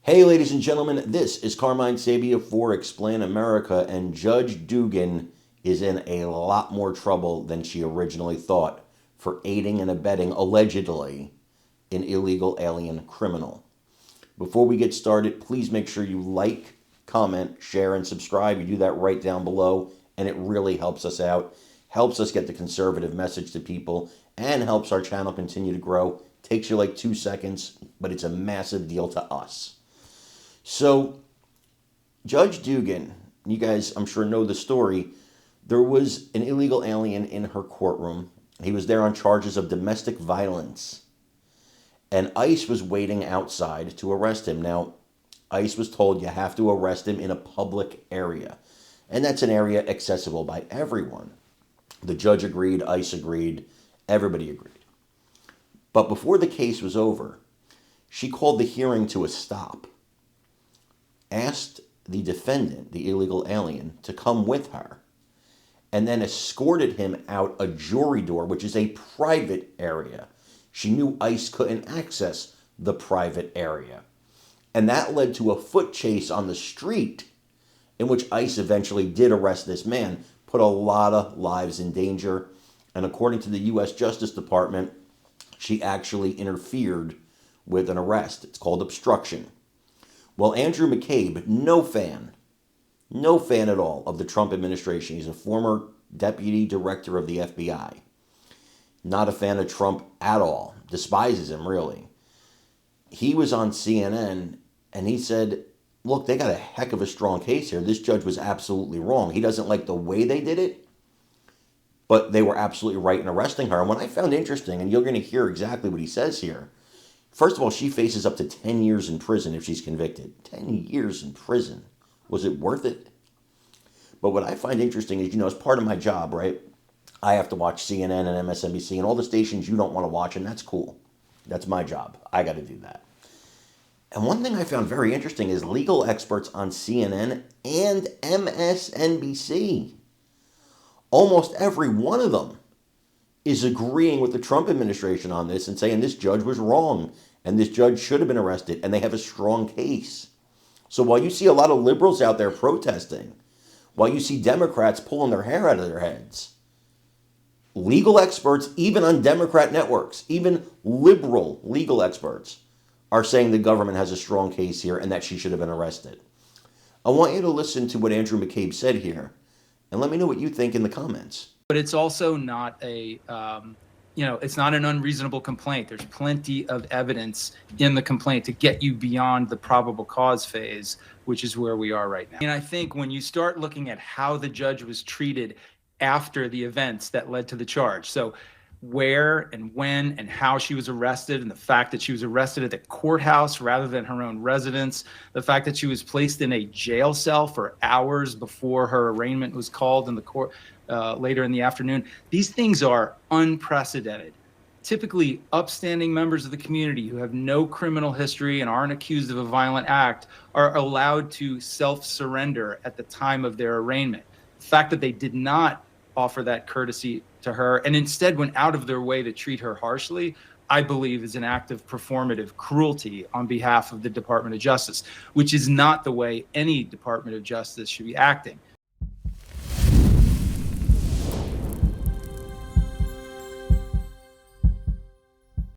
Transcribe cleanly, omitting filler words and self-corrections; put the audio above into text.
Hey, ladies and gentlemen, this is Carmine Sabia for Explain America, and Judge Dugan is in a lot more trouble than she originally thought for aiding and abetting, allegedly, an illegal alien criminal. Before we get started, please make sure you like, comment, share, and subscribe. You do that right down below, and it really helps us out, helps us get the conservative message to people, and helps our channel continue to grow. Takes you like 2 seconds, but it's a massive deal to us. So, Judge Dugan, you guys, I'm sure, know the story. There was an illegal alien in her courtroom. He was there on charges of domestic violence. And ICE was waiting outside to arrest him. Now, ICE was told you have to arrest him in a public area. And that's an area accessible by everyone. The judge agreed, ICE agreed, everybody agreed. But before the case was over, she called the hearing to a stop, asked the defendant, the illegal alien, to come with her, and then escorted him out a jury door, which is a private area. She knew ICE couldn't access the private area. And that led to a foot chase on the street, in which ICE eventually did arrest this man, put a lot of lives in danger. And according to the U.S. Justice Department, she actually interfered with an arrest. It's called obstruction. Well, Andrew McCabe, no fan at all of the Trump administration. He's a former deputy director of the FBI. Not a fan of Trump at all. Despises him, really. He was on CNN, and he said, look, they got a heck of a strong case here. This judge was absolutely wrong. He doesn't like the way they did it, but they were absolutely right in arresting her. And what I found interesting, and you're going to hear exactly what he says here, first of all, she faces up to 10 years in prison if she's convicted. 10 years in prison. Was it worth it? But what I find interesting is, as part of my job, right, I have to watch CNN and MSNBC and all the stations you don't want to watch, and that's cool. That's my job. I got to do that. And one thing I found very interesting is legal experts on CNN and MSNBC. Almost every one of them is agreeing with the Trump administration on this and saying this judge was wrong and this judge should have been arrested, and they have a strong case. So while you see a lot of liberals out there protesting, while you see Democrats pulling their hair out of their heads, legal experts, even on Democrat networks, even liberal legal experts, are saying the government has a strong case here and that she should have been arrested. I want you to listen to what Andrew McCabe said here, and let me know what you think in the comments. But it's also not it's not an unreasonable complaint. There's plenty of evidence in the complaint to get you beyond the probable cause phase, which is where we are right now. And I think when you start looking at how the judge was treated after the events that led to the charge, so where and when and how she was arrested, and the fact that she was arrested at the courthouse rather than her own residence, the fact that she was placed in a jail cell for hours before her arraignment was called in the court later in the afternoon. These things are unprecedented. Typically, upstanding members of the community who have no criminal history and aren't accused of a violent act are allowed to self-surrender at the time of their arraignment. The fact that they did not offer that courtesy to her and instead went out of their way to treat her harshly, I believe is an act of performative cruelty on behalf of the Department of Justice, which is not the way any Department of Justice should be acting.